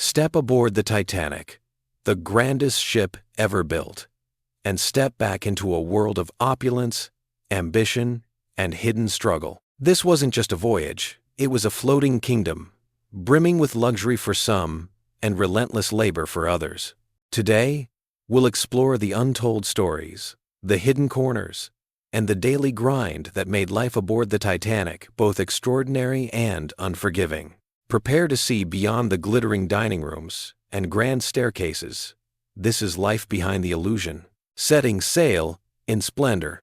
Step aboard the Titanic, the grandest ship ever built, and step back into a world of opulence, ambition, and hidden struggle. This wasn't just a voyage, it was a floating kingdom, brimming with luxury for some and relentless labor for others. Today, we'll explore the untold stories, the hidden corners, and the daily grind that made life aboard the Titanic both extraordinary and unforgiving. Prepare to see beyond the glittering dining rooms and grand staircases. This is life behind the illusion, setting sail in splendor.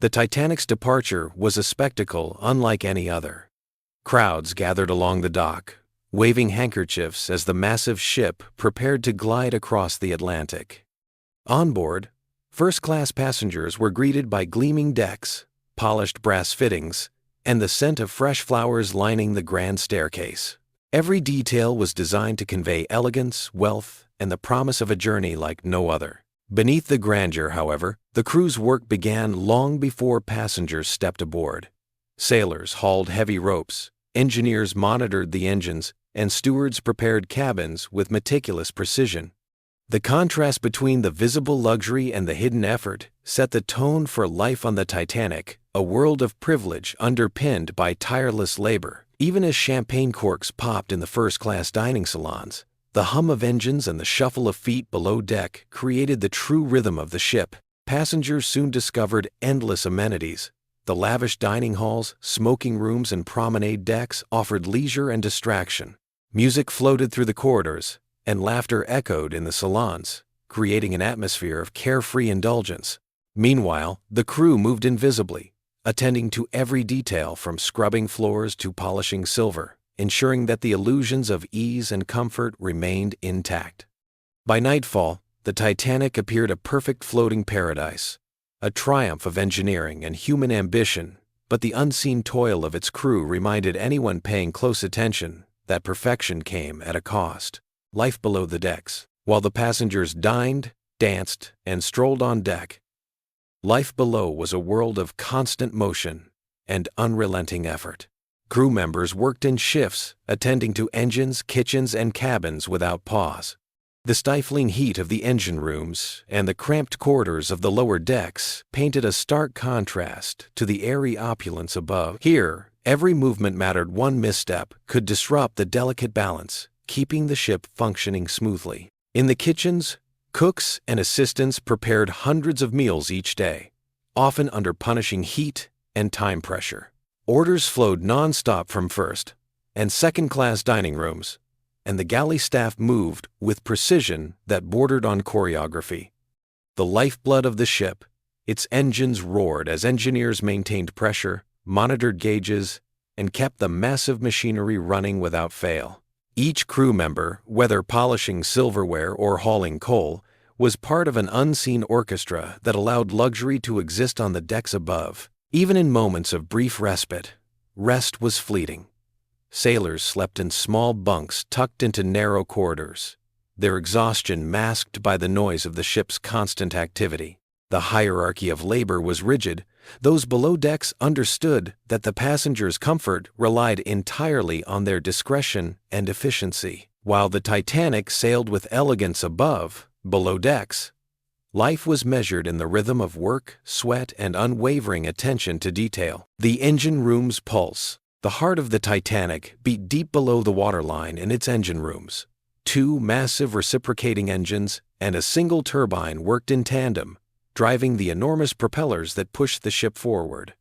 The Titanic's departure was a spectacle unlike any other. Crowds gathered along the dock, waving handkerchiefs as the massive ship prepared to glide across the Atlantic. On board, first-class passengers were greeted by gleaming decks, polished brass fittings, and the scent of fresh flowers lining the grand staircase. Every detail was designed to convey elegance, wealth, and the promise of a journey like no other. Beneath the grandeur, however, the crew's work began long before passengers stepped aboard. Sailors hauled heavy ropes, engineers monitored the engines, and stewards prepared cabins with meticulous precision. The contrast between the visible luxury and the hidden effort set the tone for life on the Titanic, a world of privilege underpinned by tireless labor. Even as champagne corks popped in the first-class dining salons, the hum of engines and the shuffle of feet below deck created the true rhythm of the ship. Passengers soon discovered endless amenities. The lavish dining halls, smoking rooms, and promenade decks offered leisure and distraction. Music floated through the corridors, and laughter echoed in the salons, creating an atmosphere of carefree indulgence. Meanwhile, the crew moved invisibly, attending to every detail from scrubbing floors to polishing silver, ensuring that the illusions of ease and comfort remained intact. By nightfall, the Titanic appeared a perfect floating paradise, a triumph of engineering and human ambition, but the unseen toil of its crew reminded anyone paying close attention that perfection came at a cost. Life below the decks. While the passengers dined, danced, and strolled on deck, life below was a world of constant motion and unrelenting effort. Crew members worked in shifts, attending to engines, kitchens, and cabins without pause. The stifling heat of the engine rooms and the cramped corridors of the lower decks painted a stark contrast to the airy opulence above. Here, every movement mattered. One misstep could disrupt the delicate balance, keeping the ship functioning smoothly. In the kitchens, cooks and assistants prepared hundreds of meals each day, often under punishing heat and time pressure. Orders flowed non-stop from first and second-class dining rooms, and the galley staff moved with precision that bordered on choreography. The lifeblood of the ship, its engines roared as engineers maintained pressure, monitored gauges, and kept the massive machinery running without fail. Each crew member, whether polishing silverware or hauling coal, was part of an unseen orchestra that allowed luxury to exist on the decks above. Even in moments of brief respite, rest was fleeting. Sailors slept in small bunks tucked into narrow corridors, their exhaustion masked by the noise of the ship's constant activity. The hierarchy of labor was rigid. Those below decks understood that the passengers' comfort relied entirely on their discretion and efficiency. While the Titanic sailed with elegance above, below decks, life was measured in the rhythm of work, sweat, and unwavering attention to detail. The engine room's pulse. The heart of the Titanic beat deep below the waterline in its engine rooms. Two massive reciprocating engines and a single turbine worked in tandem, driving the enormous propellers that pushed the ship forward.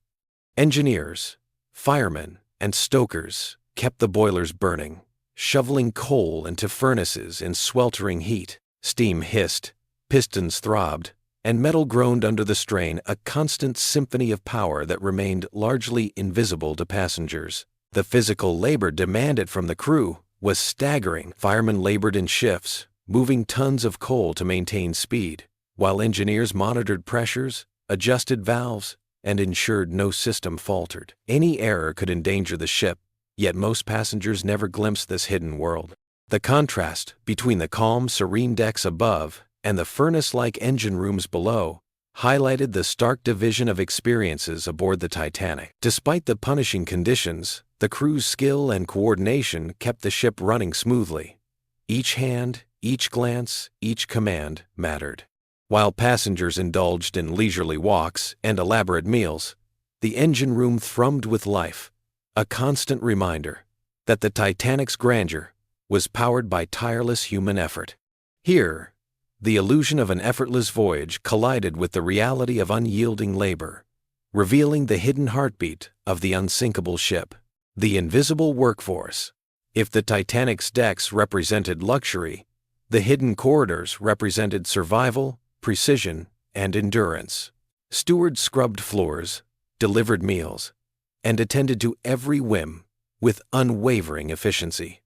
Engineers, firemen, and stokers kept the boilers burning, shoveling coal into furnaces in sweltering heat. Steam hissed, pistons throbbed, and metal groaned under the strain, a constant symphony of power that remained largely invisible to passengers. The physical labor demanded from the crew was staggering. Firemen labored in shifts, moving tons of coal to maintain speed, while engineers monitored pressures, adjusted valves, and ensured no system faltered. Any error could endanger the ship, yet most passengers never glimpsed this hidden world. The contrast between the calm, serene decks above and the furnace-like engine rooms below highlighted the stark division of experiences aboard the Titanic. Despite the punishing conditions, the crew's skill and coordination kept the ship running smoothly. Each hand, each glance, each command mattered. While passengers indulged in leisurely walks and elaborate meals, the engine room thrummed with life, a constant reminder that the Titanic's grandeur was powered by tireless human effort. Here, the illusion of an effortless voyage collided with the reality of unyielding labor, revealing the hidden heartbeat of the unsinkable ship, the invisible workforce. If the Titanic's decks represented luxury, the hidden corridors represented survival, precision, and endurance. Stewards scrubbed floors, delivered meals, and attended to every whim with unwavering efficiency.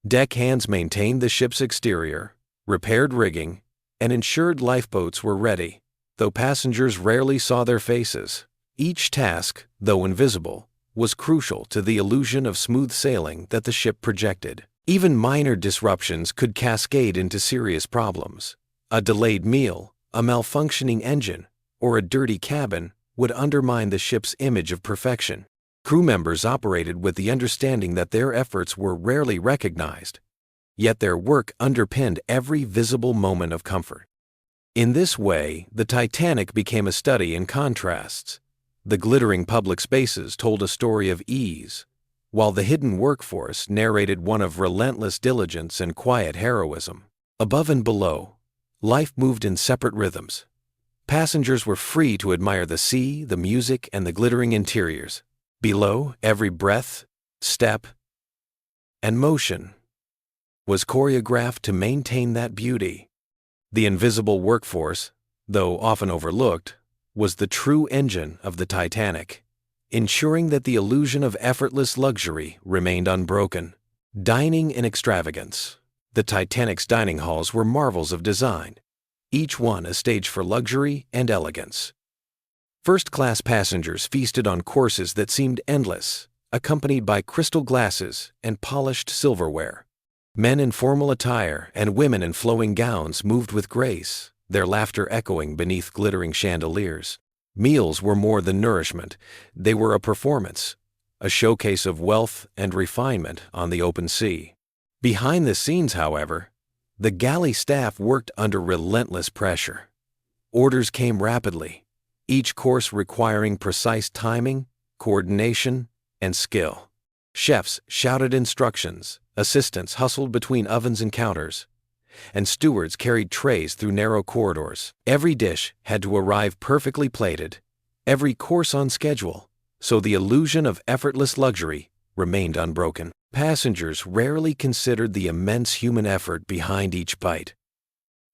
Deckhands maintained the ship's exterior, repaired rigging, and ensured lifeboats were ready, though passengers rarely saw their faces. Each task, though invisible, was crucial to the illusion of smooth sailing that the ship projected. Even minor disruptions could cascade into serious problems. A delayed meal, a malfunctioning engine, or a dirty cabin would undermine the ship's image of perfection. Crew members operated with the understanding that their efforts were rarely recognized, yet their work underpinned every visible moment of comfort. In this way, the Titanic became a study in contrasts. The glittering public spaces told a story of ease, while the hidden workforce narrated one of relentless diligence and quiet heroism. Above and below, life moved in separate rhythms. Passengers were free to admire the sea, the music, and the glittering interiors. Below, every breath, step, and motion was choreographed to maintain that beauty. The invisible workforce, though often overlooked, was the true engine of the Titanic, ensuring that the illusion of effortless luxury remained unbroken. Dining in extravagance. The Titanic's dining halls were marvels of design, each one a stage for luxury and elegance. First-class passengers feasted on courses that seemed endless, accompanied by crystal glasses and polished silverware. Men in formal attire and women in flowing gowns moved with grace, their laughter echoing beneath glittering chandeliers. Meals were more than nourishment, they were a performance, a showcase of wealth and refinement on the open sea. Behind the scenes, however, the galley staff worked under relentless pressure. Orders came rapidly, each course requiring precise timing, coordination, and skill. Chefs shouted instructions, assistants hustled between ovens and counters, and stewards carried trays through narrow corridors. Every dish had to arrive perfectly plated, every course on schedule, so the illusion of effortless luxury remained unbroken. Passengers rarely considered the immense human effort behind each bite.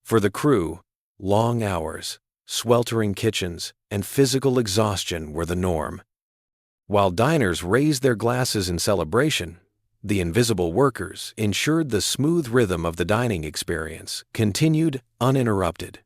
For the crew, long hours, sweltering kitchens, and physical exhaustion were the norm. While diners raised their glasses in celebration, the invisible workers ensured the smooth rhythm of the dining experience continued uninterrupted.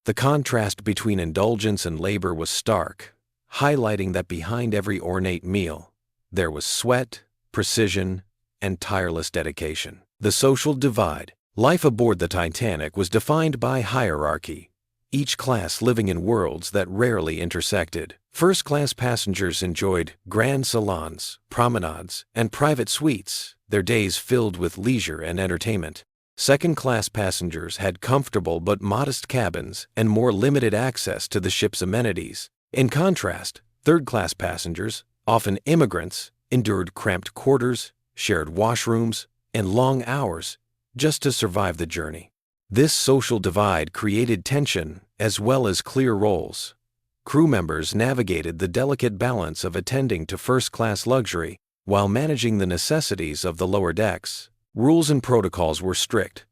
The contrast between indulgence and labor was stark, highlighting that behind every ornate meal, there was sweat, precision, and tireless dedication. The social divide. Life aboard the Titanic was defined by hierarchy, each class living in worlds that rarely intersected. First-class passengers enjoyed grand salons, promenades, and private suites, their days filled with leisure and entertainment. Second-class passengers had comfortable but modest cabins and more limited access to the ship's amenities. In contrast, third-class passengers, often immigrants, endured cramped quarters, shared washrooms, and long hours just to survive the journey. This social divide created tension as well as clear roles. Crew members navigated the delicate balance of attending to first-class luxury while managing the necessities of the lower decks. Rules and protocols were strict,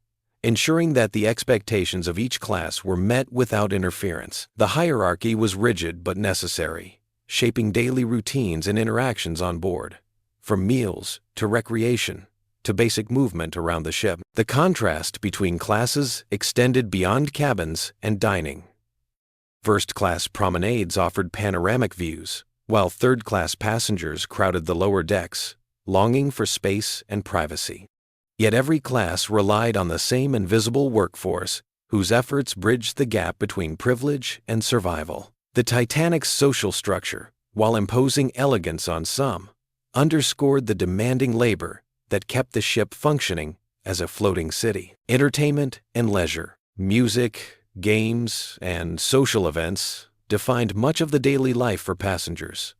ensuring that the expectations of each class were met without interference. The hierarchy was rigid but necessary, shaping daily routines and interactions on board, from meals to recreation to basic movement around the ship. The contrast between classes extended beyond cabins and dining. First-class promenades offered panoramic views, while third-class passengers crowded the lower decks, longing for space and privacy. Yet every class relied on the same invisible workforce, whose efforts bridged the gap between privilege and survival. The Titanic's social structure, while imposing elegance on some, underscored the demanding labor that kept the ship functioning as a floating city. Entertainment and leisure, music, games, and social events defined much of the daily life for passengers.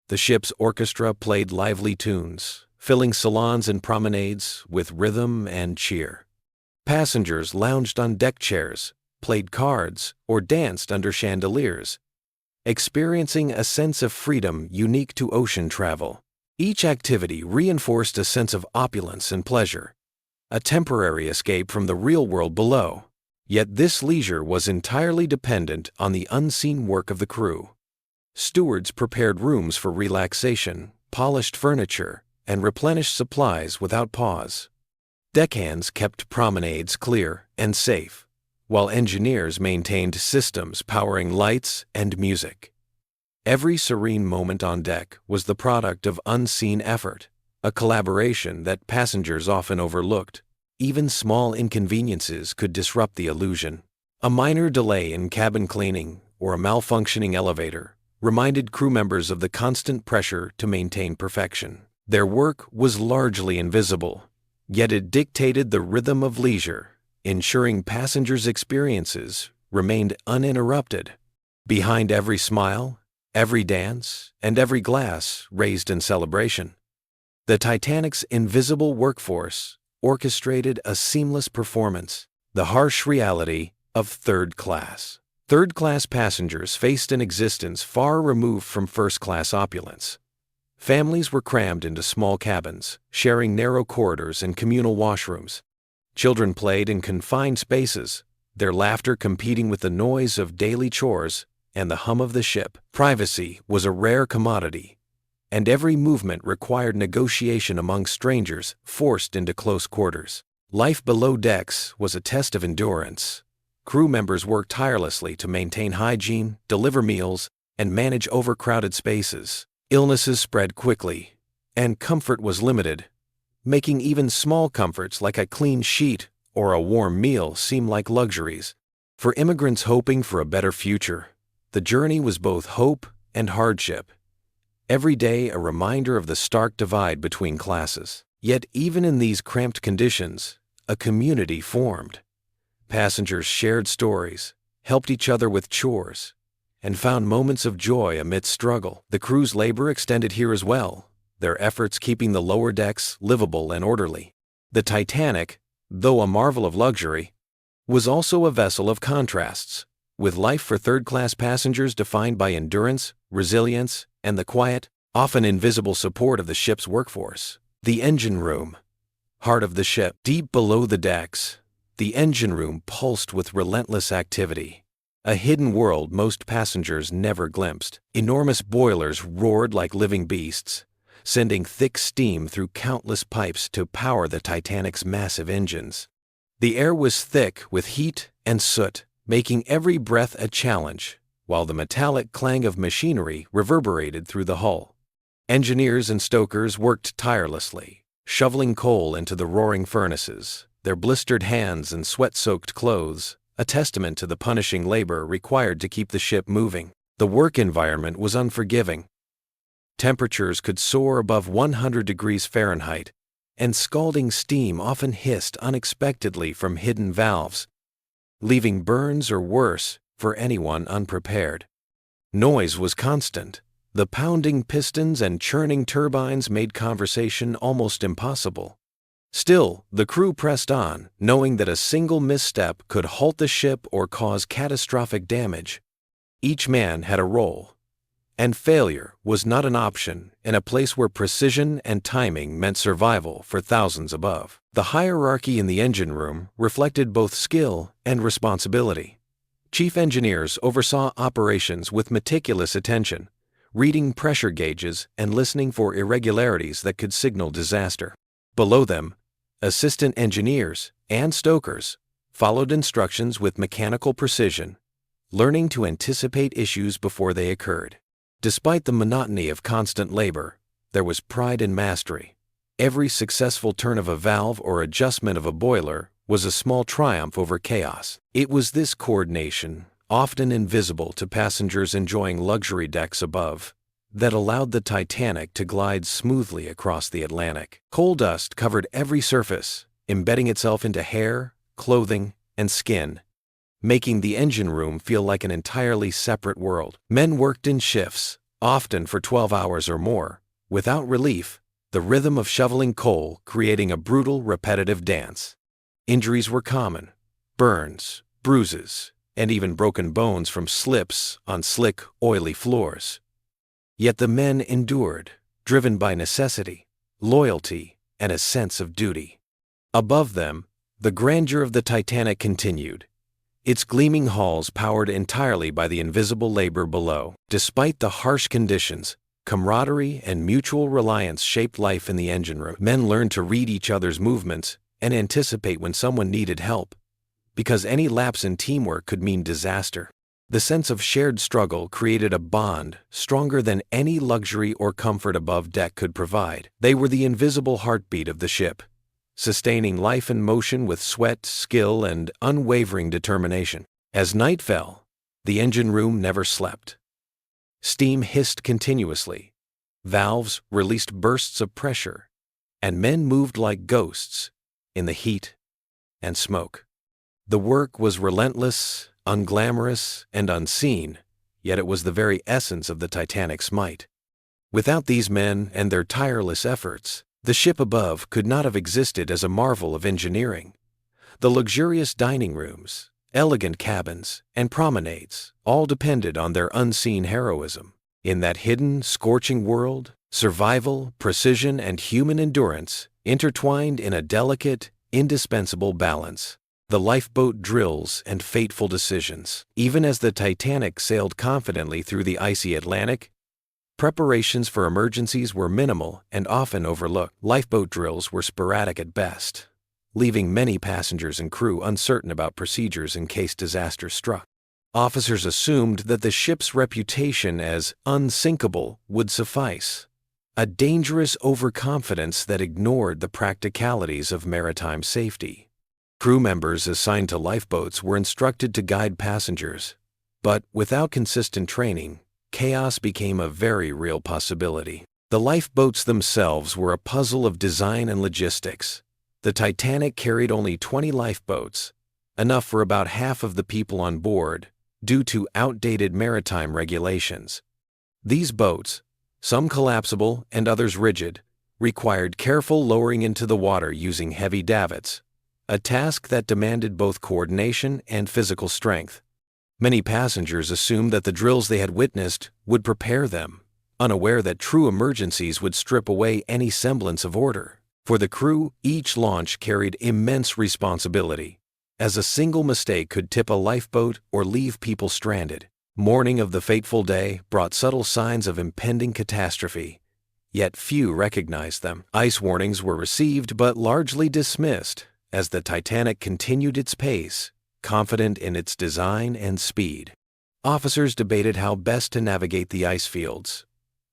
The ship's orchestra played lively tunes, filling salons and promenades with rhythm and cheer. Passengers lounged on deck chairs, played cards, or danced under chandeliers, experiencing a sense of freedom unique to ocean travel. Each activity reinforced a sense of opulence and pleasure, a temporary escape from the real world below. Yet this leisure was entirely dependent on the unseen work of the crew. Stewards prepared rooms for relaxation, polished furniture, and replenished supplies without pause. Deckhands kept promenades clear and safe, while engineers maintained systems powering lights and music. Every serene moment on deck was the product of unseen effort, a collaboration that passengers often overlooked. Even small inconveniences could disrupt the illusion. A minor delay in cabin cleaning or a malfunctioning elevator reminded crew members of the constant pressure to maintain perfection. Their work was largely invisible, yet it dictated the rhythm of leisure, ensuring passengers' experiences remained uninterrupted. Behind every smile, every dance, and every glass raised in celebration, the Titanic's invisible workforce orchestrated a seamless performance, the harsh reality of third class. Third-class passengers faced an existence far removed from first-class opulence. Families were crammed into small cabins, sharing narrow corridors and communal washrooms. Children played in confined spaces, their laughter competing with the noise of daily chores and the hum of the ship. Privacy was a rare commodity, and every movement required negotiation among strangers forced into close quarters. Life below decks was a test of endurance. Crew members worked tirelessly to maintain hygiene, deliver meals, and manage overcrowded spaces. Illnesses spread quickly, and comfort was limited, making even small comforts like a clean sheet or a warm meal seem like luxuries. For immigrants hoping for a better future, the journey was both hope and hardship. Every day a reminder of the stark divide between classes. Yet even in these cramped conditions, a community formed. Passengers shared stories, helped each other with chores, and found moments of joy amidst struggle. The crew's labor extended here as well, their efforts keeping the lower decks livable and orderly. The Titanic, though a marvel of luxury, was also a vessel of contrasts, with life for third-class passengers defined by endurance, resilience, and the quiet, often invisible support of the ship's workforce. The engine room, heart of the ship. Deep below the decks, the engine room pulsed with relentless activity, a hidden world most passengers never glimpsed. Enormous boilers roared like living beasts, sending thick steam through countless pipes to power the Titanic's massive engines. The air was thick with heat and soot, making every breath a challenge, while the metallic clang of machinery reverberated through the hull. Engineers and stokers worked tirelessly, shoveling coal into the roaring furnaces, their blistered hands and sweat-soaked clothes a testament to the punishing labor required to keep the ship moving. The work environment was unforgiving. Temperatures could soar above 100 degrees Fahrenheit, and scalding steam often hissed unexpectedly from hidden valves, leaving burns or worse for anyone unprepared. Noise was constant. The pounding pistons and churning turbines made conversation almost impossible. Still, the crew pressed on, knowing that a single misstep could halt the ship or cause catastrophic damage. Each man had a role, and failure was not an option in a place where precision and timing meant survival for thousands above. The hierarchy in the engine room reflected both skill and responsibility. Chief engineers oversaw operations with meticulous attention, reading pressure gauges and listening for irregularities that could signal disaster. Below them, assistant engineers and stokers followed instructions with mechanical precision, learning to anticipate issues before they occurred. Despite the monotony of constant labor, there was pride in mastery. Every successful turn of a valve or adjustment of a boiler was a small triumph over chaos. It was this coordination, often invisible to passengers enjoying luxury decks above, that allowed the Titanic to glide smoothly across the Atlantic. Coal dust covered every surface, embedding itself into hair, clothing, and skin, making the engine room feel like an entirely separate world. Men worked in shifts, often for 12 hours or more, without relief, the rhythm of shoveling coal creating a brutal, repetitive dance. Injuries were common: burns, bruises, and even broken bones from slips on slick, oily floors. Yet the men endured, driven by necessity, loyalty, and a sense of duty. Above them, the grandeur of the Titanic continued, its gleaming hulls powered entirely by the invisible labor below. Despite the harsh conditions, camaraderie and mutual reliance shaped life in the engine room. Men learned to read each other's movements and anticipate when someone needed help, because any lapse in teamwork could mean disaster. The sense of shared struggle created a bond stronger than any luxury or comfort above deck could provide. They were the invisible heartbeat of the ship, sustaining life and motion with sweat, skill, and unwavering determination. As night fell, the engine room never slept. Steam hissed continuously, valves released bursts of pressure, and men moved like ghosts in the heat and smoke. The work was relentless, unglamorous, and unseen, yet it was the very essence of the Titanic's might. Without these men and their tireless efforts, the ship above could not have existed as a marvel of engineering. The luxurious dining rooms, elegant cabins, and promenades all depended on their unseen heroism. In that hidden, scorching world, survival, precision, and human endurance intertwined in a delicate, indispensable balance. The lifeboat drills and fateful decisions. Even as the Titanic sailed confidently through the icy Atlantic, preparations for emergencies were minimal and often overlooked. Lifeboat drills were sporadic at best, leaving many passengers and crew uncertain about procedures in case disaster struck. Officers assumed that the ship's reputation as unsinkable would suffice, a dangerous overconfidence that ignored the practicalities of maritime safety. Crew members assigned to lifeboats were instructed to guide passengers, but without consistent training, chaos became a very real possibility. The lifeboats themselves were a puzzle of design and logistics. The Titanic carried only 20 lifeboats, enough for about half of the people on board, due to outdated maritime regulations. These boats, some collapsible and others rigid, required careful lowering into the water using heavy davits, a task that demanded both coordination and physical strength. Many passengers assumed that the drills they had witnessed would prepare them, unaware that true emergencies would strip away any semblance of order. For the crew, each launch carried immense responsibility, as a single mistake could tip a lifeboat or leave people stranded. Morning of the fateful day brought subtle signs of impending catastrophe, yet few recognized them. Ice warnings were received but largely dismissed as the Titanic continued its pace, confident in its design and speed. Officers debated how best to navigate the ice fields,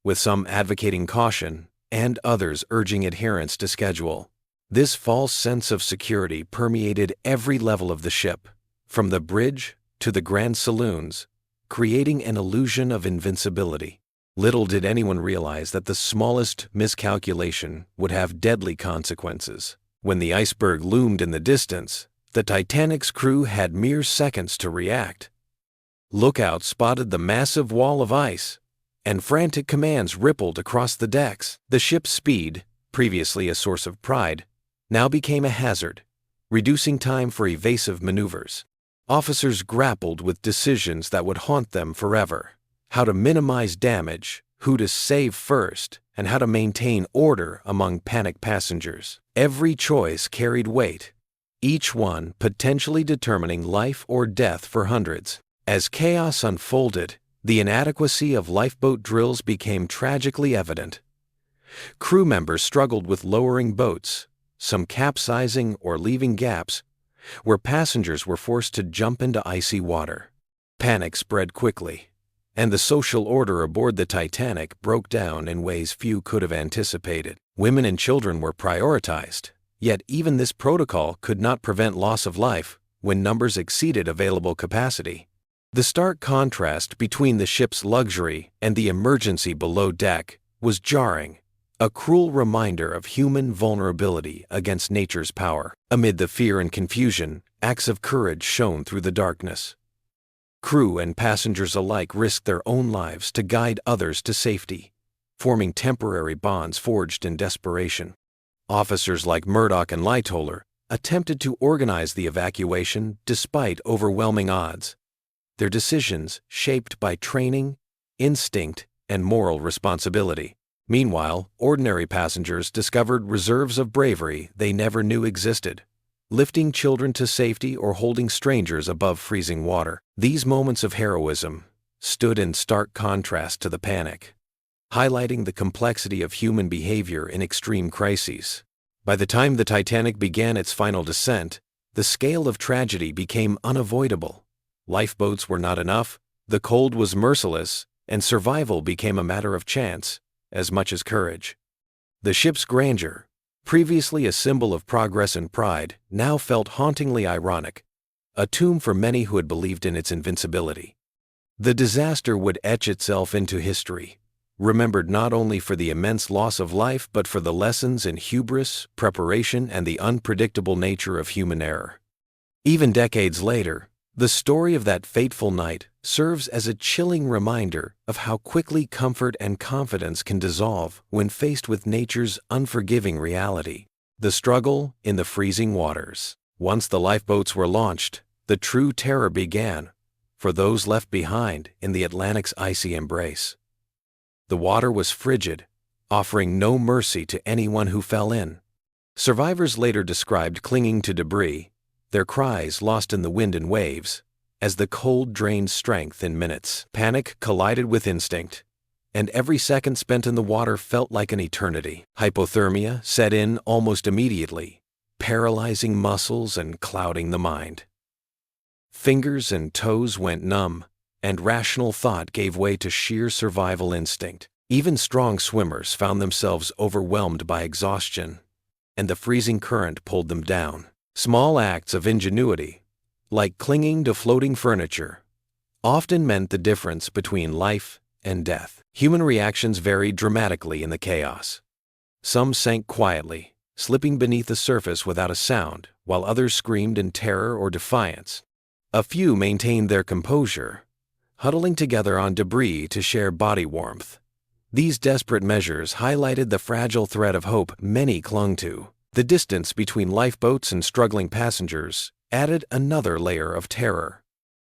with some advocating caution and others urging adherence to schedule. This false sense of security permeated every level of the ship, from the bridge to the grand saloons, creating an illusion of invincibility. Little did anyone realize that the smallest miscalculation would have deadly consequences. When the iceberg loomed in the distance, the Titanic's crew had mere seconds to react. Lookouts spotted the massive wall of ice, and frantic commands rippled across the decks. The ship's speed, previously a source of pride, now became a hazard, reducing time for evasive maneuvers. Officers grappled with decisions that would haunt them forever: how to minimize damage, who to save first, and how to maintain order among panicked passengers. Every choice carried weight, each one potentially determining life or death for hundreds. As chaos unfolded, the inadequacy of lifeboat drills became tragically evident. Crew members struggled with lowering boats, some capsizing or leaving gaps, where passengers were forced to jump into icy water. Panic spread quickly, and the social order aboard the Titanic broke down in ways few could have anticipated. Women and children were prioritized, yet even this protocol could not prevent loss of life when numbers exceeded available capacity. The stark contrast between the ship's luxury and the emergency below deck was jarring, a cruel reminder of human vulnerability against nature's power. Amid the fear and confusion, acts of courage shone through the darkness. Crew and passengers alike risked their own lives to guide others to safety, forming temporary bonds forged in desperation. Officers like Murdoch and Lightoller attempted to organize the evacuation despite overwhelming odds, their decisions shaped by training, instinct, and moral responsibility. Meanwhile, ordinary passengers discovered reserves of bravery they never knew existed, lifting children to safety or holding strangers above freezing water. These moments of heroism stood in stark contrast to the panic, highlighting the complexity of human behavior in extreme crises. By the time the Titanic began its final descent, the scale of tragedy became unavoidable. Lifeboats were not enough, the cold was merciless, and survival became a matter of chance, as much as courage. The ship's grandeur, previously a symbol of progress and pride, now felt hauntingly ironic, a tomb for many who had believed in its invincibility. The disaster would etch itself into history, remembered not only for the immense loss of life but for the lessons in hubris, preparation, and the unpredictable nature of human error. Even decades later, the story of that fateful night serves as a chilling reminder of how quickly comfort and confidence can dissolve when faced with nature's unforgiving reality. The struggle in the freezing waters. Once the lifeboats were launched, the true terror began for those left behind in the Atlantic's icy embrace. The water was frigid, offering no mercy to anyone who fell in. Survivors later described clinging to debris, their cries lost in the wind and waves, as the cold drained strength in minutes. Panic collided with instinct, and every second spent in the water felt like an eternity. Hypothermia set in almost immediately, paralyzing muscles and clouding the mind. Fingers and toes went numb, and rational thought gave way to sheer survival instinct. Even strong swimmers found themselves overwhelmed by exhaustion, and the freezing current pulled them down. Small acts of ingenuity, like clinging to floating furniture, often meant the difference between life and death. Human reactions varied dramatically in the chaos. Some sank quietly, slipping beneath the surface without a sound, while others screamed in terror or defiance. A few maintained their composure, huddling together on debris to share body warmth. These desperate measures highlighted the fragile thread of hope many clung to. The distance between lifeboats and struggling passengers added another layer of terror.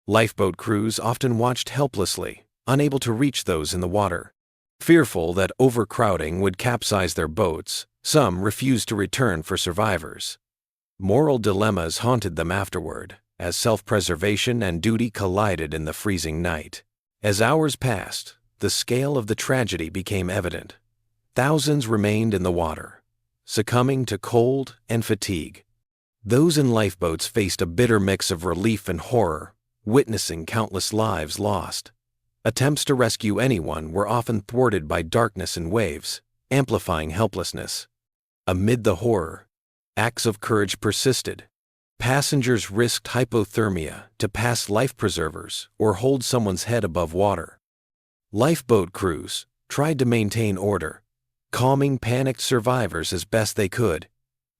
Lifeboat crews often watched helplessly, unable to reach those in the water. Fearful that overcrowding would capsize their boats, some refused to return for survivors. Moral dilemmas haunted them afterward, as self-preservation and duty collided in the freezing night. As hours passed, the scale of the tragedy became evident. Thousands remained in the water, succumbing to cold and fatigue. Those in lifeboats faced a bitter mix of relief and horror, witnessing countless lives lost. Attempts to rescue anyone were often thwarted by darkness and waves, amplifying helplessness. Amid the horror, acts of courage persisted. Passengers risked hypothermia to pass life preservers or hold someone's head above water. Lifeboat crews tried to maintain order, calming panicked survivors as best they could.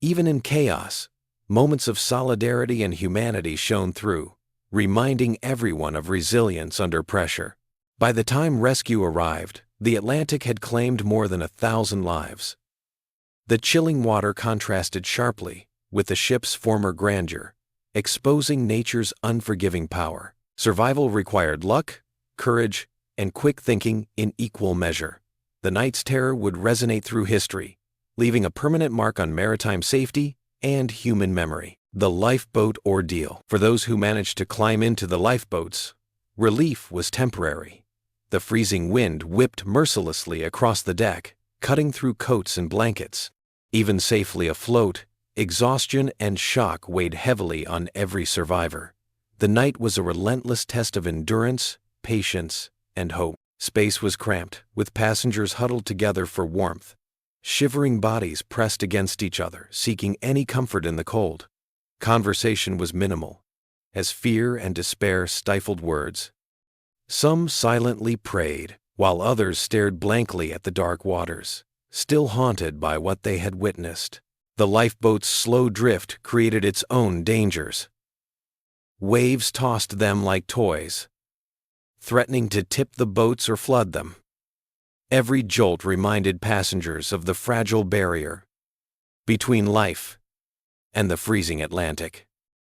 Even in chaos, moments of solidarity and humanity shone through, reminding everyone of resilience under pressure. By the time rescue arrived, the Atlantic had claimed more than 1,000 lives. The chilling water contrasted sharply with the ship's former grandeur, exposing nature's unforgiving power. Survival required luck, courage, and quick thinking in equal measure. The night's terror would resonate through history, leaving a permanent mark on maritime safety and human memory. The lifeboat ordeal. For those who managed to climb into the lifeboats, relief was temporary. The freezing wind whipped mercilessly across the deck, cutting through coats and blankets. Even safely afloat, exhaustion and shock weighed heavily on every survivor. The night was a relentless test of endurance, patience, and hope. Space was cramped, with passengers huddled together for warmth. Shivering bodies pressed against each other, seeking any comfort in the cold. Conversation was minimal, as fear and despair stifled words. Some silently prayed, while others stared blankly at the dark waters, still haunted by what they had witnessed. The lifeboat's slow drift created its own dangers. Waves tossed them like toys, threatening to tip the boats or flood them. Every jolt reminded passengers of the fragile barrier between life and the freezing Atlantic.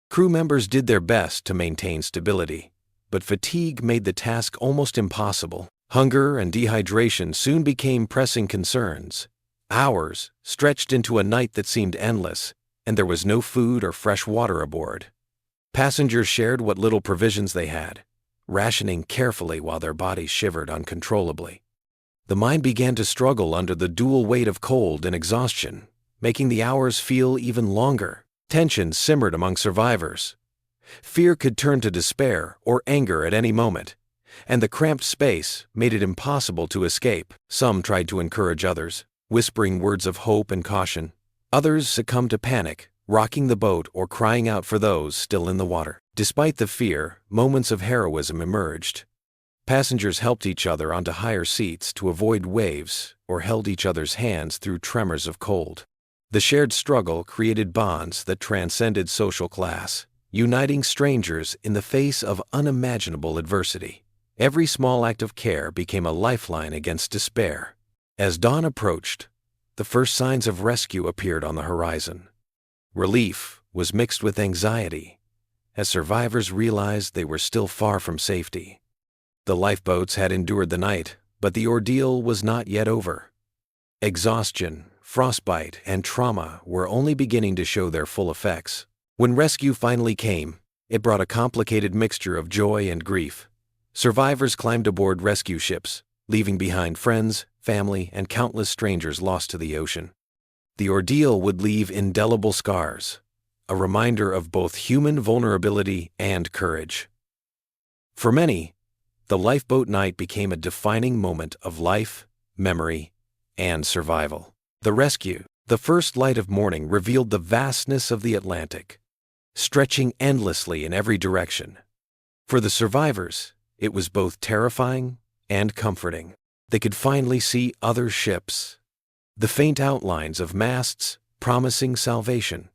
Crew members did their best to maintain stability, but fatigue made the task almost impossible. Hunger and dehydration soon became pressing concerns. Hours stretched into a night that seemed endless, and there was no food or fresh water aboard. Passengers shared what little provisions they had, rationing carefully while their bodies shivered uncontrollably. The mind began to struggle under the dual weight of cold and exhaustion, making the hours feel even longer. Tension simmered among survivors. Fear could turn to despair or anger at any moment, and the cramped space made it impossible to escape. Some tried to encourage others, whispering words of hope and caution. Others succumbed to panic, rocking the boat or crying out for those still in the water. Despite the fear, moments of heroism emerged. Passengers helped each other onto higher seats to avoid waves or held each other's hands through tremors of cold. The shared struggle created bonds that transcended social class, uniting strangers in the face of unimaginable adversity. Every small act of care became a lifeline against despair. As dawn approached, the first signs of rescue appeared on the horizon. Relief was mixed with anxiety, as survivors realized they were still far from safety. The lifeboats had endured the night, but the ordeal was not yet over. Exhaustion, frostbite, and trauma were only beginning to show their full effects. When rescue finally came, it brought a complicated mixture of joy and grief. Survivors climbed aboard rescue ships, leaving behind friends, family, and countless strangers lost to the ocean. The ordeal would leave indelible scars, a reminder of both human vulnerability and courage. For many, the lifeboat night became a defining moment of life, memory, and survival. The rescue, the first light of morning, revealed the vastness of the Atlantic, stretching endlessly in every direction. For the survivors, it was both terrifying and comforting. They could finally see other ships, the faint outlines of masts promising salvation.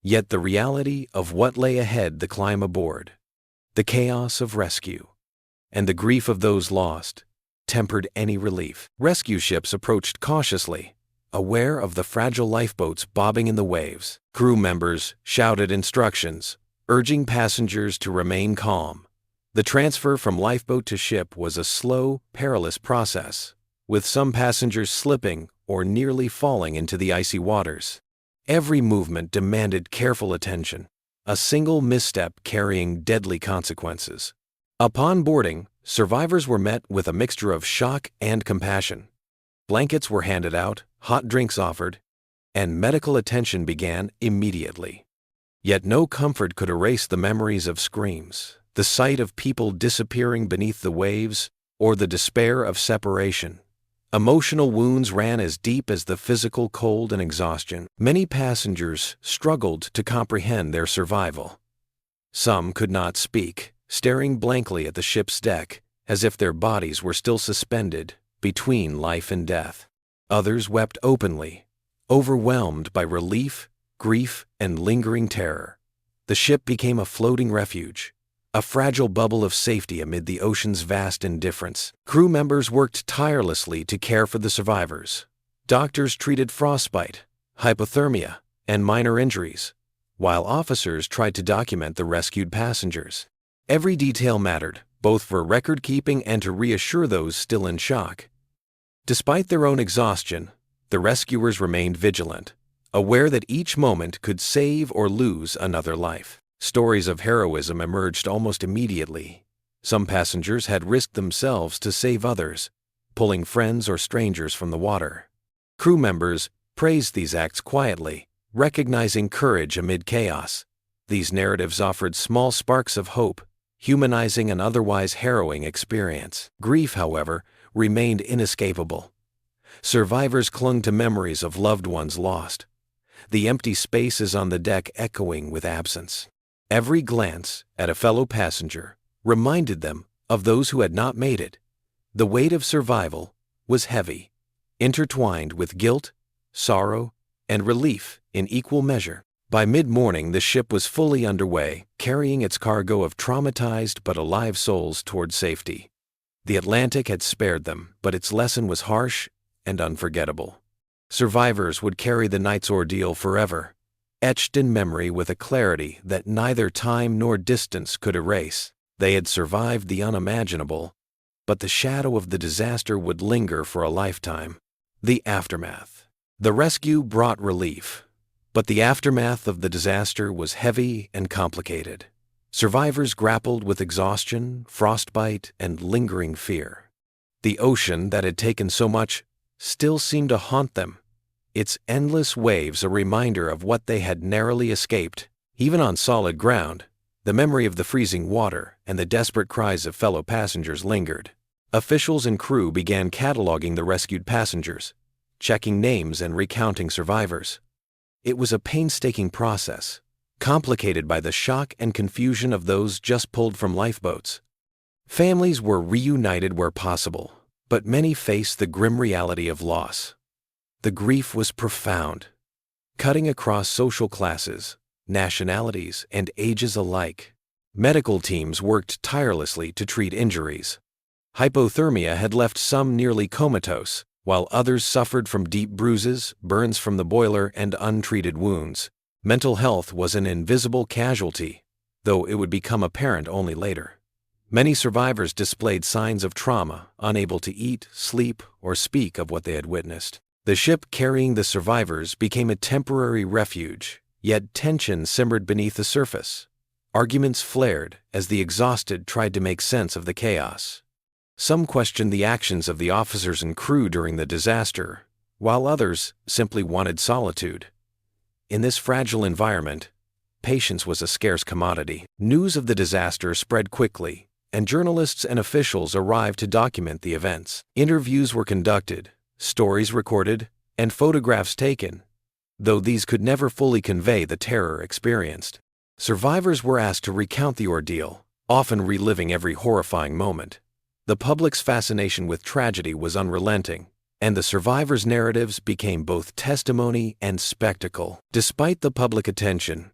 Yet the reality of what lay ahead the climb aboard, the chaos of rescue, and the grief of those lost, tempered any relief. Rescue ships approached cautiously, aware of the fragile lifeboats bobbing in the waves. Crew members shouted instructions, urging passengers to remain calm. The transfer from lifeboat to ship was a slow, perilous process, with some passengers slipping or nearly falling into the icy waters. Every movement demanded careful attention, a single misstep carrying deadly consequences. Upon boarding, survivors were met with a mixture of shock and compassion. Blankets were handed out, hot drinks offered, and medical attention began immediately. Yet no comfort could erase the memories of screams, the sight of people disappearing beneath the waves, or the despair of separation. Emotional wounds ran as deep as the physical cold and exhaustion. Many passengers struggled to comprehend their survival. Some could not speak, staring blankly at the ship's deck, as if their bodies were still suspended between life and death. Others wept openly, overwhelmed by relief, grief, and lingering terror. The ship became a floating refuge, a fragile bubble of safety amid the ocean's vast indifference. Crew members worked tirelessly to care for the survivors. Doctors treated frostbite, hypothermia, and minor injuries, while officers tried to document the rescued passengers. Every detail mattered, both for record-keeping and to reassure those still in shock. Despite their own exhaustion, the rescuers remained vigilant, aware that each moment could save or lose another life. Stories of heroism emerged almost immediately. Some passengers had risked themselves to save others, pulling friends or strangers from the water. Crew members praised these acts quietly, recognizing courage amid chaos. These narratives offered small sparks of hope, humanizing an otherwise harrowing experience. Grief, however, remained inescapable. Survivors clung to memories of loved ones lost, the empty spaces on the deck echoing with absence. Every glance at a fellow passenger reminded them of those who had not made it. The weight of survival was heavy, intertwined with guilt, sorrow, and relief in equal measure. By mid-morning, the ship was fully underway, carrying its cargo of traumatized but alive souls toward safety. The Atlantic had spared them, but its lesson was harsh and unforgettable. Survivors would carry the night's ordeal forever, etched in memory with a clarity that neither time nor distance could erase. They had survived the unimaginable, but the shadow of the disaster would linger for a lifetime. The aftermath. The rescue brought relief, but the aftermath of the disaster was heavy and complicated. Survivors grappled with exhaustion, frostbite, and lingering fear. The ocean that had taken so much still seemed to haunt them, its endless waves a reminder of what they had narrowly escaped. Even on solid ground, the memory of the freezing water and the desperate cries of fellow passengers lingered. Officials and crew began cataloging the rescued passengers, checking names and recounting survivors. It was a painstaking process, complicated by the shock and confusion of those just pulled from lifeboats. Families were reunited where possible, but many faced the grim reality of loss. The grief was profound, cutting across social classes, nationalities, and ages alike. Medical teams worked tirelessly to treat injuries. Hypothermia had left some nearly comatose, while others suffered from deep bruises, burns from the boiler, and untreated wounds. Mental health was an invisible casualty, though it would become apparent only later. Many survivors displayed signs of trauma, unable to eat, sleep, or speak of what they had witnessed. The ship carrying the survivors became a temporary refuge, yet tension simmered beneath the surface. Arguments flared as the exhausted tried to make sense of the chaos. Some questioned the actions of the officers and crew during the disaster, while others simply wanted solitude. In this fragile environment, patience was a scarce commodity. News of the disaster spread quickly, and journalists and officials arrived to document the events. Interviews were conducted, stories recorded, and photographs taken, though these could never fully convey the terror experienced. Survivors were asked to recount the ordeal, often reliving every horrifying moment. The public's fascination with tragedy was unrelenting, and the survivors' narratives became both testimony and spectacle. Despite the public attention,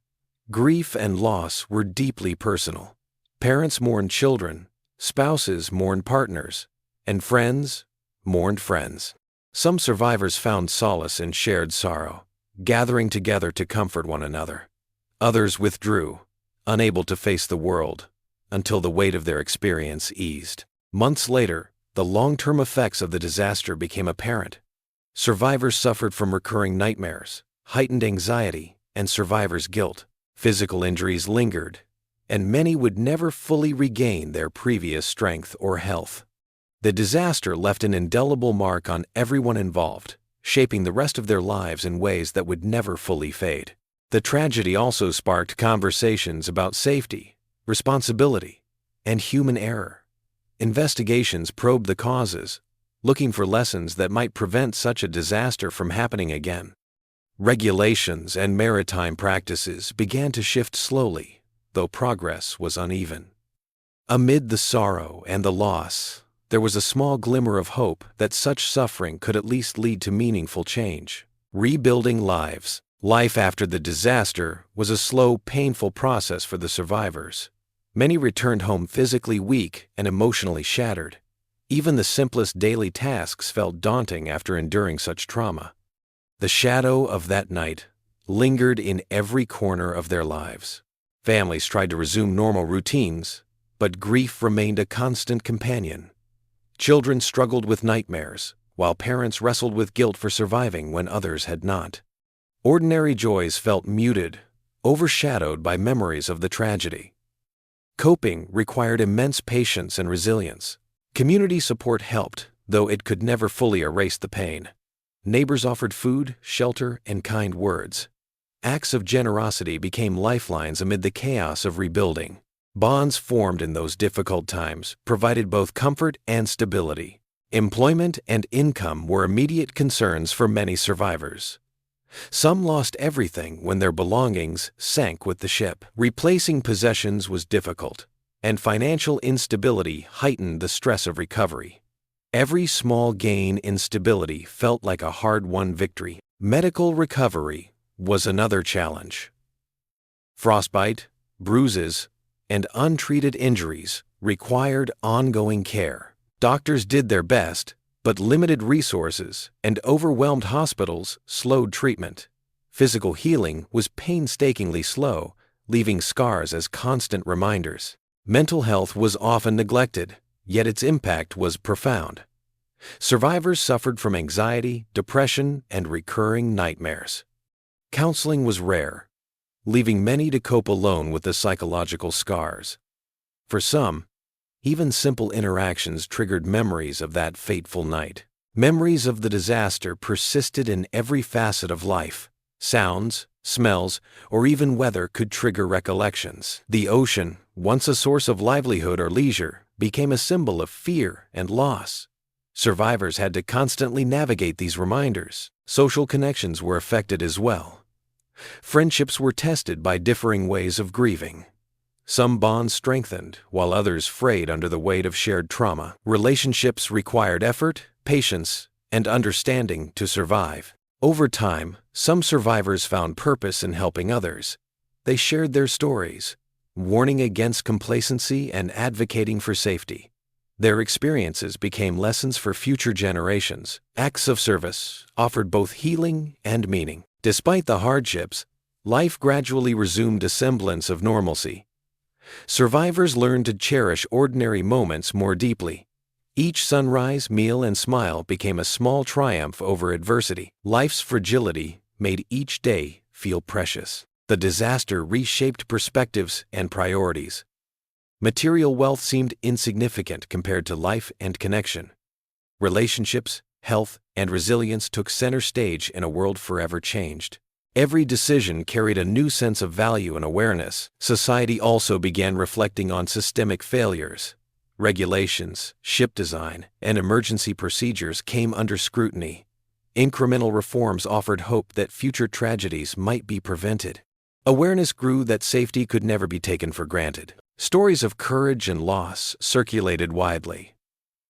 grief and loss were deeply personal. Parents mourned children, spouses mourned partners, and friends mourned friends. Some survivors found solace in shared sorrow, gathering together to comfort one another. Others withdrew, unable to face the world, until the weight of their experience eased. Months later, the long-term effects of the disaster became apparent. Survivors suffered from recurring nightmares, heightened anxiety, and survivors' guilt. Physical injuries lingered, and many would never fully regain their previous strength or health. The disaster left an indelible mark on everyone involved, shaping the rest of their lives in ways that would never fully fade. The tragedy also sparked conversations about safety, responsibility, and human error. Investigations probed the causes, looking for lessons that might prevent such a disaster from happening again. Regulations and maritime practices began to shift slowly, though progress was uneven. Amid the sorrow and the loss, there was a small glimmer of hope that such suffering could at least lead to meaningful change. Rebuilding lives. Life after the disaster was a slow, painful process for the survivors. Many returned home physically weak and emotionally shattered. Even the simplest daily tasks felt daunting after enduring such trauma. The shadow of that night lingered in every corner of their lives. Families tried to resume normal routines, but grief remained a constant companion. Children struggled with nightmares, while parents wrestled with guilt for surviving when others had not. Ordinary joys felt muted, overshadowed by memories of the tragedy. Coping required immense patience and resilience. Community support helped, though it could never fully erase the pain. Neighbors offered food, shelter, and kind words. Acts of generosity became lifelines amid the chaos of rebuilding. Bonds formed in those difficult times provided both comfort and stability. Employment and income were immediate concerns for many survivors. Some lost everything when their belongings sank with the ship. Replacing possessions was difficult, and financial instability heightened the stress of recovery. Every small gain in stability felt like a hard-won victory. Medical recovery was another challenge. Frostbite, bruises, and untreated injuries required ongoing care. Doctors did their best, but limited resources and overwhelmed hospitals slowed treatment. Physical healing was painstakingly slow, leaving scars as constant reminders. Mental health was often neglected, yet its impact was profound. Survivors suffered from anxiety, depression, and recurring nightmares. Counseling was rare, leaving many to cope alone with the psychological scars. For some, even simple interactions triggered memories of that fateful night. Memories of the disaster persisted in every facet of life. Sounds, smells, or even weather could trigger recollections. The ocean, once a source of livelihood or leisure, became a symbol of fear and loss. Survivors had to constantly navigate these reminders. Social connections were affected as well. Friendships were tested by differing ways of grieving. Some bonds strengthened, while others frayed under the weight of shared trauma. Relationships required effort, patience, and understanding to survive. Over time, some survivors found purpose in helping others. They shared their stories, warning against complacency and advocating for safety. Their experiences became lessons for future generations. Acts of service offered both healing and meaning. Despite the hardships, life gradually resumed a semblance of normalcy. Survivors learned to cherish ordinary moments more deeply. Each sunrise, meal, and smile became a small triumph over adversity. Life's fragility made each day feel precious. The disaster reshaped perspectives and priorities. Material wealth seemed insignificant compared to life and connection. Relationships, health, and resilience took center stage in a world forever changed. Every decision carried a new sense of value and awareness. Society also began reflecting on systemic failures. Regulations, ship design, and emergency procedures came under scrutiny. Incremental reforms offered hope that future tragedies might be prevented. Awareness grew that safety could never be taken for granted. Stories of courage and loss circulated widely.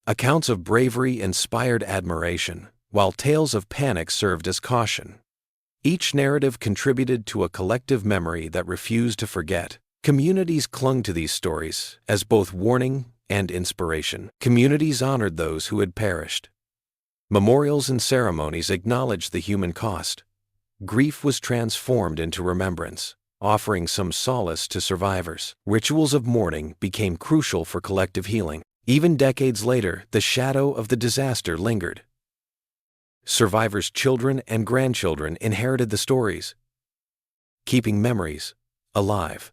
Accounts of bravery inspired admiration, while tales of panic served as caution. Each narrative contributed to a collective memory that refused to forget. Communities clung to these stories as both warning and inspiration. Communities honored those who had perished. Memorials and ceremonies acknowledged the human cost. Grief was transformed into remembrance, offering some solace to survivors. Rituals of mourning became crucial for collective healing. Even decades later, the shadow of the disaster lingered. Survivors' children and grandchildren inherited the stories, keeping memories alive.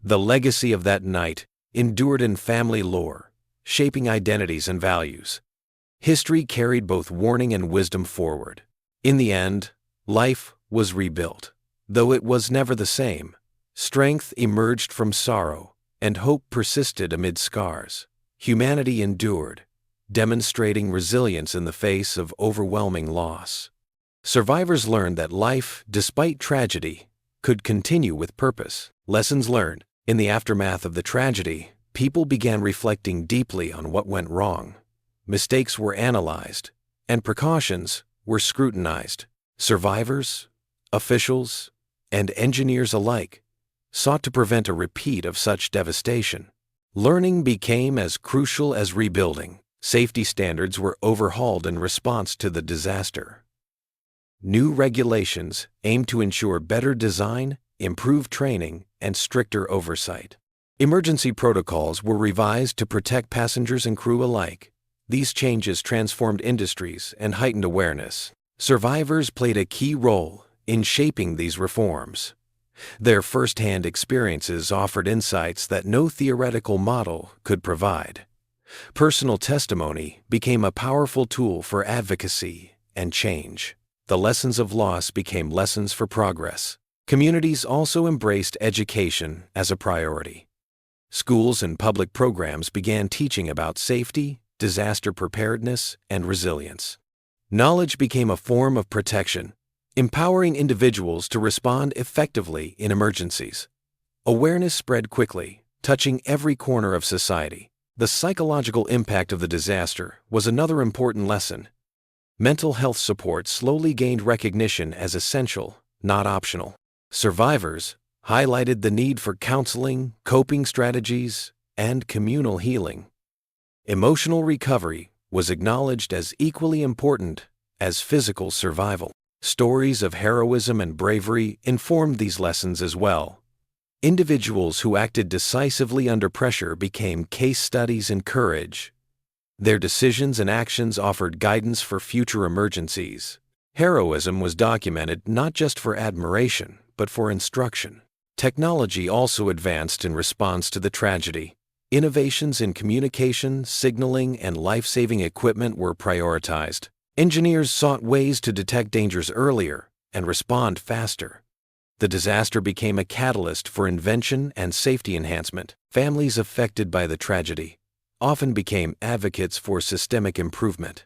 The legacy of that night endured in family lore, shaping identities and values. History carried both warning and wisdom forward. In the end, life was rebuilt. Though it was never the same, strength emerged from sorrow, and hope persisted amid scars. Humanity endured, demonstrating resilience in the face of overwhelming loss. Survivors learned that life, despite tragedy, could continue with purpose. Lessons learned. In the aftermath of the tragedy, people began reflecting deeply on what went wrong. Mistakes were analyzed, and precautions were scrutinized. Survivors, officials, and engineers alike sought to prevent a repeat of such devastation. Learning became as crucial as rebuilding. Safety standards were overhauled in response to the disaster. New regulations aimed to ensure better design, improved training, and stricter oversight. Emergency protocols were revised to protect passengers and crew alike. These changes transformed industries and heightened awareness. Survivors played a key role in shaping these reforms. Their first-hand experiences offered insights that no theoretical model could provide. Personal testimony became a powerful tool for advocacy and change. The lessons of loss became lessons for progress. Communities also embraced education as a priority. Schools and public programs began teaching about safety, disaster preparedness, and resilience. Knowledge became a form of protection, empowering individuals to respond effectively in emergencies. Awareness spread quickly, touching every corner of society. The psychological impact of the disaster was another important lesson. Mental health support slowly gained recognition as essential, not optional. Survivors highlighted the need for counseling, coping strategies, and communal healing. Emotional recovery was acknowledged as equally important as physical survival. Stories of heroism and bravery informed these lessons as well. Individuals who acted decisively under pressure became case studies in courage. Their decisions and actions offered guidance for future emergencies. Heroism was documented not just for admiration, but for instruction. Technology also advanced in response to the tragedy. Innovations in communication, signaling, and life-saving equipment were prioritized. Engineers sought ways to detect dangers earlier and respond faster. The disaster became a catalyst for invention and safety enhancement. Families affected by the tragedy often became advocates for systemic improvement.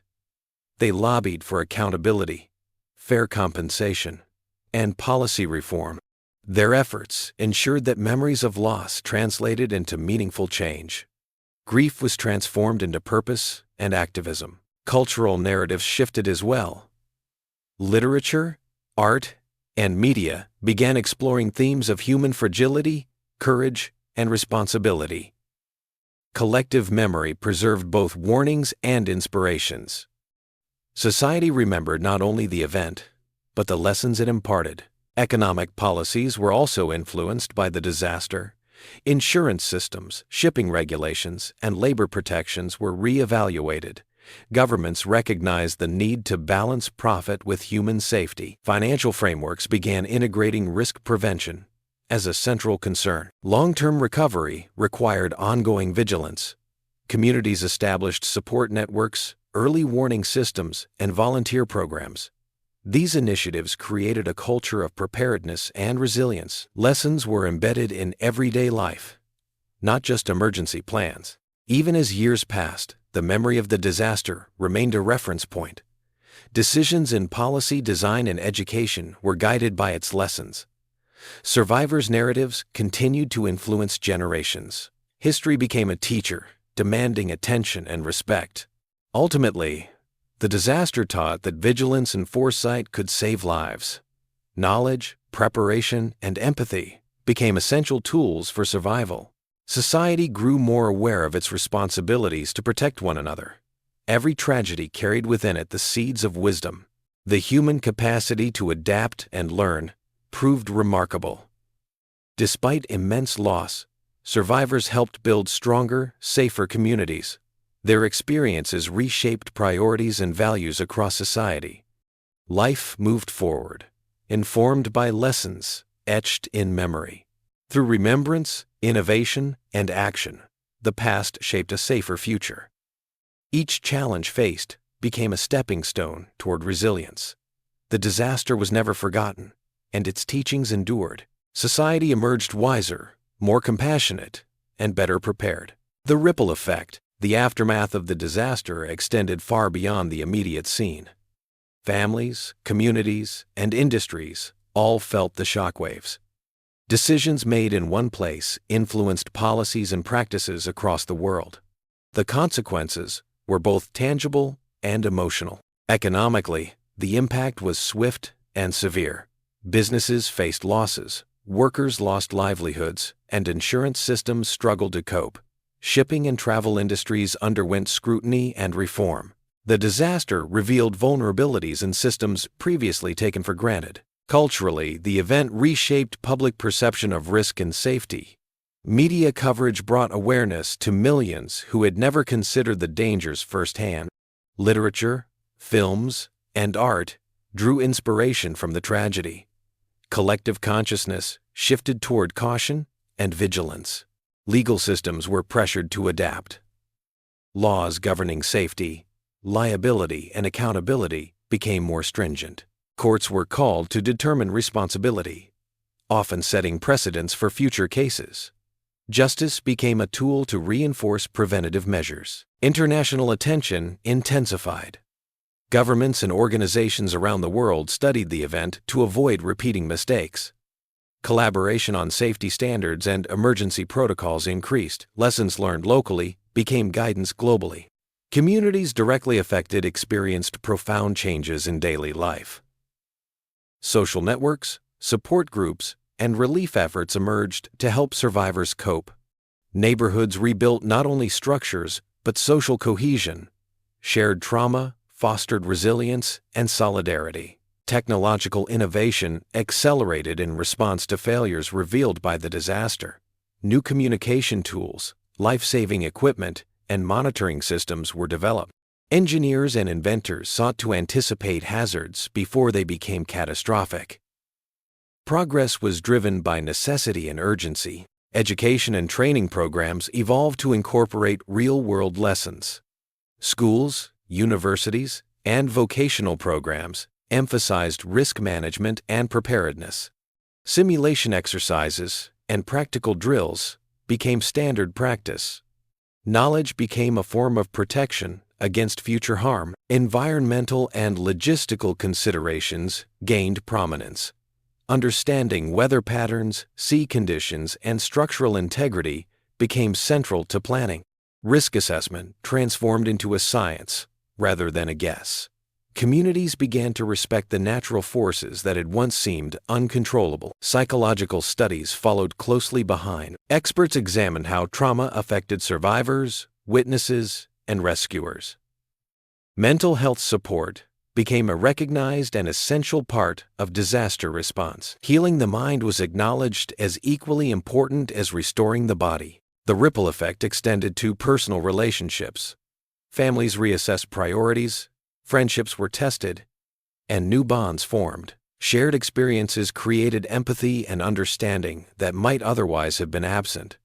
They lobbied for accountability, fair compensation, and policy reform. Their efforts ensured that memories of loss translated into meaningful change. Grief was transformed into purpose and activism. Cultural narratives shifted as well. Literature, art, and media began exploring themes of human fragility, courage, and responsibility. Collective memory preserved both warnings and inspirations. Society remembered not only the event, but the lessons it imparted. Economic policies were also influenced by the disaster. Insurance systems, shipping regulations, and labor protections were re-evaluated. Governments recognized the need to balance profit with human safety. Financial frameworks began integrating risk prevention as a central concern. Long-term recovery required ongoing vigilance. Communities established support networks, early warning systems, and volunteer programs. These initiatives created a culture of preparedness and resilience. Lessons were embedded in everyday life, not just emergency plans. Even as years passed, the memory of the disaster remained a reference point. Decisions in policy, design, and education were guided by its lessons. Survivors' narratives continued to influence generations. History became a teacher, demanding attention and respect. Ultimately, the disaster taught that vigilance and foresight could save lives. Knowledge, preparation, and empathy became essential tools for survival. Society grew more aware of its responsibilities to protect one another. Every tragedy carried within it the seeds of wisdom. The human capacity to adapt and learn proved remarkable. Despite immense loss, survivors helped build stronger, safer communities. Their experiences reshaped priorities and values across society. Life moved forward, informed by lessons etched in memory. Through remembrance, innovation, and action, the past shaped a safer future. Each challenge faced became a stepping stone toward resilience. The disaster was never forgotten, and its teachings endured. Society emerged wiser, more compassionate, and better prepared. The ripple effect, the aftermath of the disaster, extended far beyond the immediate scene. Families, communities, and industries all felt the shockwaves. Decisions made in one place influenced policies and practices across the world. The consequences were both tangible and emotional. Economically, the impact was swift and severe. Businesses faced losses, workers lost livelihoods, and insurance systems struggled to cope. Shipping and travel industries underwent scrutiny and reform. The disaster revealed vulnerabilities in systems previously taken for granted. Culturally, the event reshaped public perception of risk and safety. Media coverage brought awareness to millions who had never considered the dangers firsthand. Literature, films, and art drew inspiration from the tragedy. Collective consciousness shifted toward caution and vigilance. Legal systems were pressured to adapt. Laws governing safety, liability, and accountability became more stringent. Courts were called to determine responsibility, often setting precedents for future cases. Justice became a tool to reinforce preventative measures. International attention intensified. Governments and organizations around the world studied the event to avoid repeating mistakes. Collaboration on safety standards and emergency protocols increased. Lessons learned locally became guidance globally. Communities directly affected experienced profound changes in daily life. Social networks, support groups, and relief efforts emerged to help survivors cope. Neighborhoods rebuilt not only structures, but social cohesion. Shared trauma fostered resilience and solidarity. Technological innovation accelerated in response to failures revealed by the disaster. New communication tools, life-saving equipment, and monitoring systems were developed. Engineers and inventors sought to anticipate hazards before they became catastrophic. Progress was driven by necessity and urgency. Education and training programs evolved to incorporate real-world lessons. Schools, universities, and vocational programs emphasized risk management and preparedness. Simulation exercises and practical drills became standard practice. Knowledge became a form of protection against future harm. Environmental and logistical considerations gained prominence. Understanding weather patterns, sea conditions, and structural integrity became central to planning. Risk assessment transformed into a science rather than a guess. Communities began to respect the natural forces that had once seemed uncontrollable. Psychological studies followed closely behind. Experts examined how trauma affected survivors, witnesses, and rescuers. Mental health support became a recognized and essential part of disaster response. Healing the mind was acknowledged as equally important as restoring the body. The ripple effect extended to personal relationships. Families reassessed priorities, friendships were tested, and new bonds formed. Shared experiences created empathy and understanding that might otherwise have been absent.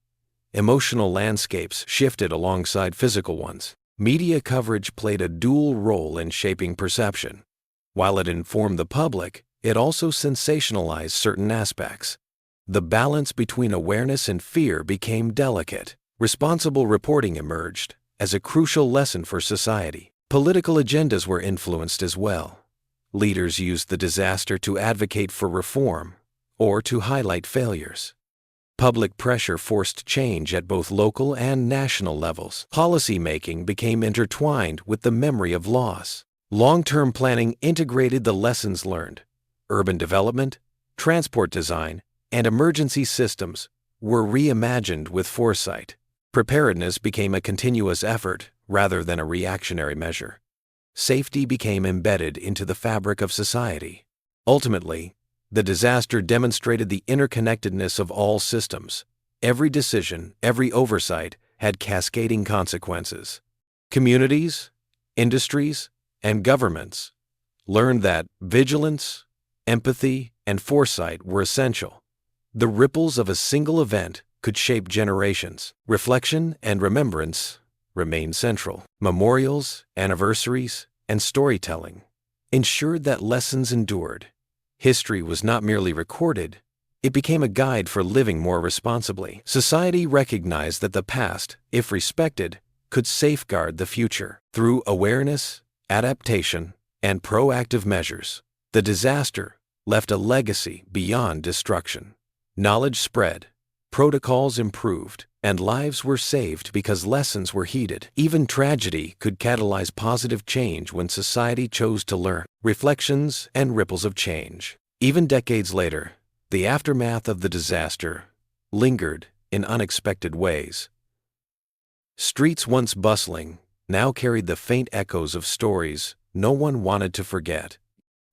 Emotional landscapes shifted alongside physical ones. Media coverage played a dual role in shaping perception. While it informed the public, it also sensationalized certain aspects. The balance between awareness and fear became delicate. Responsible reporting emerged as a crucial lesson for society. Political agendas were influenced as well. Leaders used the disaster to advocate for reform or to highlight failures. Public pressure forced change at both local and national levels. Policymaking became intertwined with the memory of loss. Long-term planning integrated the lessons learned. Urban development, transport design, and emergency systems were reimagined with foresight. Preparedness became a continuous effort rather than a reactionary measure. Safety became embedded into the fabric of society. Ultimately, the disaster demonstrated the interconnectedness of all systems. Every decision, every oversight had cascading consequences. Communities, industries, and governments learned that vigilance, empathy, and foresight were essential. The ripples of a single event could shape generations. Reflection and remembrance remained central. Memorials, anniversaries, and storytelling ensured that lessons endured. History was not merely recorded, it became a guide for living more responsibly. Society recognized that the past, if respected, could safeguard the future. Through awareness, adaptation, and proactive measures, the disaster left a legacy beyond destruction. Knowledge spread, protocols improved, and lives were saved because lessons were heeded. Even tragedy could catalyze positive change when society chose to learn. Reflections and ripples of change. Even decades later, the aftermath of the disaster lingered in unexpected ways. Streets once bustling now carried the faint echoes of stories no one wanted to forget.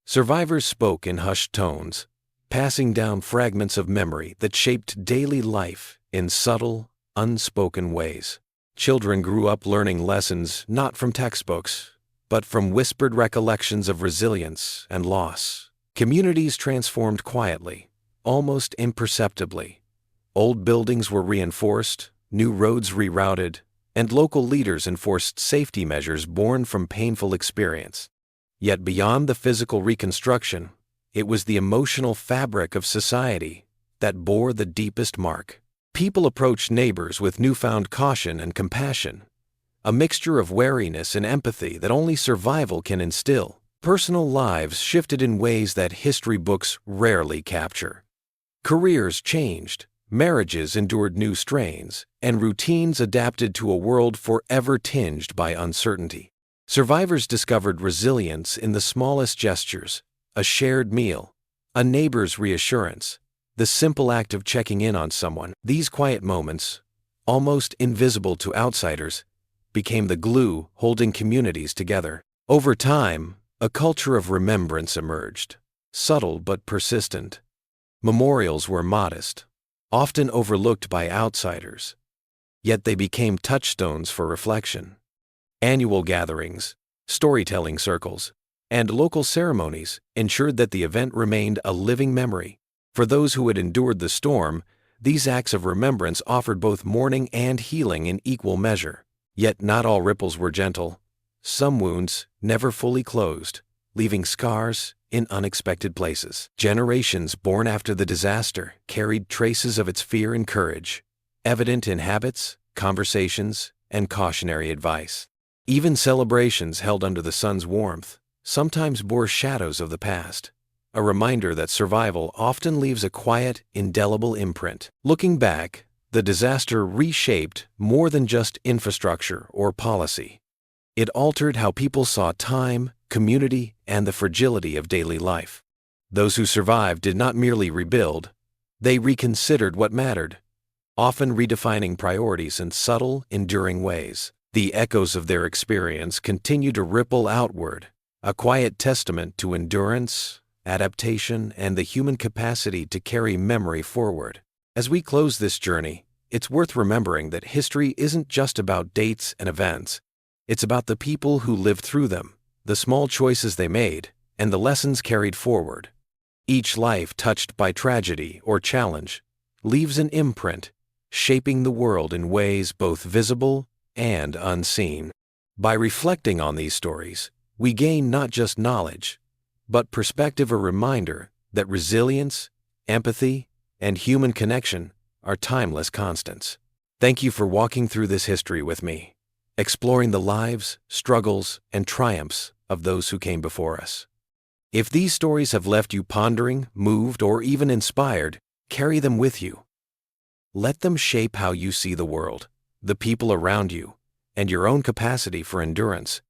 Survivors spoke in hushed tones, passing down fragments of memory that shaped daily life in subtle, unspoken ways. Children grew up learning lessons not from textbooks, but from whispered recollections of resilience and loss. Communities transformed quietly, almost imperceptibly. Old buildings were reinforced, new roads rerouted, and local leaders enforced safety measures born from painful experience. Yet beyond the physical reconstruction, it was the emotional fabric of society that bore the deepest mark. People approached neighbors with newfound caution and compassion, a mixture of wariness and empathy that only survival can instill. Personal lives shifted in ways that history books rarely capture. Careers changed, Marriages endured new strains, and routines adapted to a world forever tinged by uncertainty. Survivors discovered resilience in the smallest gestures: a shared meal, a neighbor's reassurance, the simple act of checking in on someone. These quiet moments, almost invisible to outsiders, became the glue holding communities together. Over time, a culture of remembrance emerged, subtle but persistent. Memorials were modest, often overlooked by outsiders, yet they became touchstones for reflection. Annual gatherings, storytelling circles, and local ceremonies ensured that the event remained a living memory. For those who had endured the storm, these acts of remembrance offered both mourning and healing in equal measure. Yet not all ripples were gentle. Some wounds never fully closed, leaving scars in unexpected places. Generations born after the disaster carried traces of its fear and courage, evident in habits, conversations, and cautionary advice. Even celebrations held under the sun's warmth sometimes bore shadows of the past, a reminder that survival often leaves a quiet, indelible imprint. Looking back, the disaster reshaped more than just infrastructure or policy. It altered how people saw time, community, and the fragility of daily life. Those who survived did not merely rebuild, they reconsidered what mattered, often redefining priorities in subtle, enduring ways. The echoes of their experience continue to ripple outward, a quiet testament to endurance, adaptation, and the human capacity to carry memory forward. As we close this journey, it's worth remembering that history isn't just about dates and events. It's about the people who lived through them, the small choices they made, and the lessons carried forward. Each life touched by tragedy or challenge leaves an imprint, shaping the world in ways both visible and unseen. By reflecting on these stories, we gain not just knowledge, but perspective, a reminder that resilience, empathy, and human connection are timeless constants. Thank you for walking through this history with me, exploring the lives, struggles, and triumphs of those who came before us. If these stories have left you pondering, moved, or even inspired, carry them with you. Let them shape how you see the world, the people around you, and your own capacity for endurance.